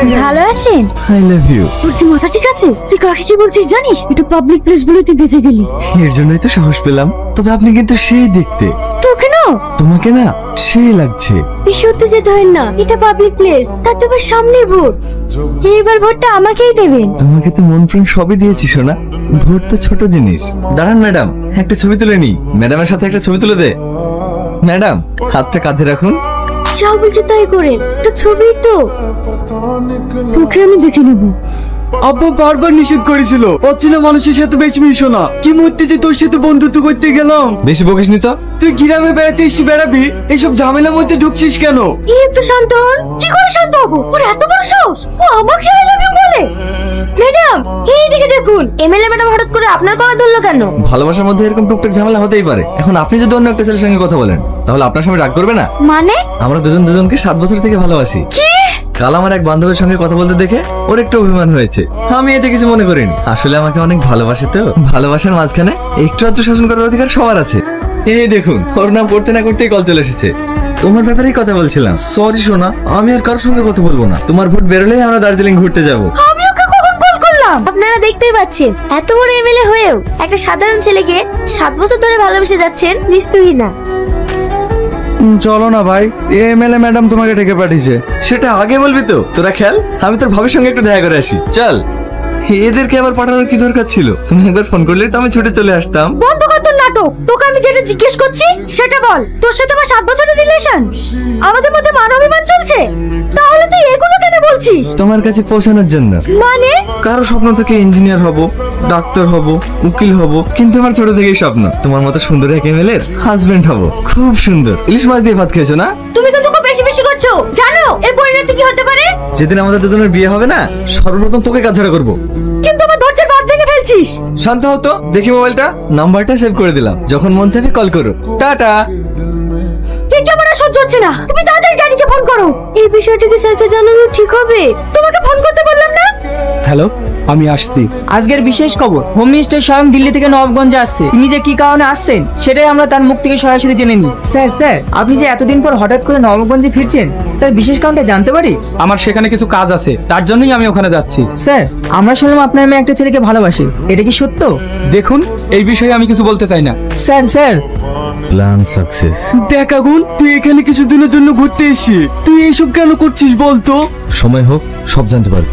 ভালো আছেন? I love you. তোর কি মাথা ঠিক আছে? তুই কাকে কি বলছিস জানিস? এটা পাবলিক প্লেস বলে তুই বেঁচে গেলি। এর জন্যই তো সাহস পেলাম। তবে আপনি কিন্তু সেই দেখতে। তোকে না, তোমাকে না সেই লাগছে। বিশুদ্ধ যেতে হয় না, এটা পাবলিক প্লেস। তার তো আবার সামনে ভোট। এবার ভোটটা আমাকেই দেবেন। তোমাকে তো মন প্রাণ সবই দিয়েছি সোনা। ভোট তো ছোট জিনিস। দাঁড়ান ম্যাডাম, একটা ছবি তুলে নি। ম্যাডামের সাথে একটা ছবি তুলে দে। ম্যাডাম, হাতটা কাঁধে রাখুন। যা বলছে তাই করেন, এটা ছবি তো। তোকে আমি দেখে নেব। আব্বু বারবার নিষেধ করেছিল অচেনা মানুষের সাথে বেশি মিশো না। কি মরতে যে তোর সাথে বন্ধুত্ব করতে গেলাম। বেশি বকিস নি তো। তুই গ্রামে বেড়াতে এসে বেড়াবি, এইসব ঝামেলার মধ্যে ঢুকছিস কেন? একটু শান্ত হন। কি করে শান্ত হবো? ওর এত বড় সাহস, ও আমাকে আই লাভ ইউ বলে। ম্যাডাম, এইদিকে দেখুন। এমএলএ ম্যাডাম হঠাৎ করে আপনার গলা ধরলো কেন? ভালোবাসার মধ্যে এরকম টুকটাক ঝামেলা হতেই পারে। এখন আপনি যদি অন্য একটা ছেলের সঙ্গে কথা বলেন, তাহলে আপনার সামনে রাগ করবে না? মানে? আমরা দুজন দুজনকে 7 বছর থেকে ভালোবাসি। কি? কাল আমার এক বান্ধবীর সঙ্গে কথা বলতে দেখে ওর একটু অভিমান হয়েছে। আমি এতে কিছু মনে করিনি। আসলে আমাকে অনেক ভালোবাসে তো। ভালোবাসার মাঝখানে একটু আধটু শাসন করার অধিকার সবার আছে। এই দেখুন, ওর নাম করতে না করতেই কল চলে এসেছে। তোমার ব্যাপারেই কথা বলছিলাম। সরি সোনা, আমি আর কারোর সঙ্গে কথা বলবো না। তোমার ভোট বেরোলেই আমরা দার্জিলিং ঘুরতে যাব। আমি ওকে কখন কল করলাম? আপনারা দেখতেই পাচ্ছেন, এত বড় এমএলএ হয়েও একটা সাধারণ ছেলেকে 7 বছর ধরে ভালোবেসে যাচ্ছেন। নিস্তুহী না। চলো না ভাই, এমএলএ ম্যাডাম তোমাকে ডেকে পাঠিয়েছে। সেটা আগে বলবি তো। তোরা খেল, আমি তোর ভাবির সঙ্গে একটু দেখা করে আসি। চল। এদেরকে আবার পাঠানোর কি দরকার ছিল? তুমি একবার ফোন করলে তো আমি ছুটে চলে আসতাম। বন্ধ কর তোর নাটক। তোকে আমি যেটা জিজ্ঞেস করছি সেটা বল। তোর সাথে আমার 7 বছরের রিলেশন, আমাদের মধ্যে মানবিমান চলছে, তাহলে তুই এগুলো কেন বলছিস? তোমার কাছে পৌঁছানোর জন্য। মানে? কারো স্বপ্ন থেকে ইঞ্জিনিয়ার হব, ডাক্তার হব, উকিল হব, কিন্তু আমার ছোট থেকেই স্বপ্ন তোমার মতো সুন্দর এক এমএলএর হাজবেন্ড হব। খুব সুন্দর। ইলিশ মাছ দিয়ে ভাত খেয়েছো না? তুমি কিন্তু খুব বেশি বেশি করছো। জানো এর পরিণতি কি হতে পারে? যেদিন আমাদের দুজনের বিয়ে হবে না, সর্বপ্রথম তোকে কাজছাড়া করবো। কিন্তু আমার ধৈর্যের বাঁধ ভেঙে ফেলছিস। শান্ত হতো। দেখি মোবাইলটা, নাম্বারটা সেভ করে দিলাম। যখন মন চাইবে কল করো। টাটা। ঠিক আমার আর সহ্য হচ্ছে না। তুমি তাড়াতাড়ি গাড়িকে ফোন করো। এই বিষয়টা কি স্যারকে জানানো ঠিক হবে? তোমাকে ফোন করতে বললাম না? হ্যালো, আমি আসছি। আজকের বিশেষ খবর, হোম মিনিস্টার স্বয়ং দিল্লি থেকে নবাবগঞ্জে আসছে। তিনি যে কি কারণে আসছেন সেটাই আমরা তার মুখ থেকে সরাসরি জেনে নিই। স্যার, আপনি যে এতদিন পর হঠাৎ করে নবাবগঞ্জে ফিরছেন, তার বিশেষ কারণটা জানতে পারি? আমার সেখানে কিছু কাজ আছে, তার জন্যই আমি ওখানে যাচ্ছি। স্যার, আমরা শুনলাম আপনার মেয়ে একটা ছেলেকে ভালোবাসে, এটা কি সত্য? দেখুন, এই বিষয়ে আমি কিছু বলতে চাই না। Sir plan success. দেখ আগুন, তুই এখানে কিছুদিনের জন্য ঘুরতে এসেছিস, তুই এইসব কেন করছিস বলতো? সময় হোক, সব জানতে পারবো।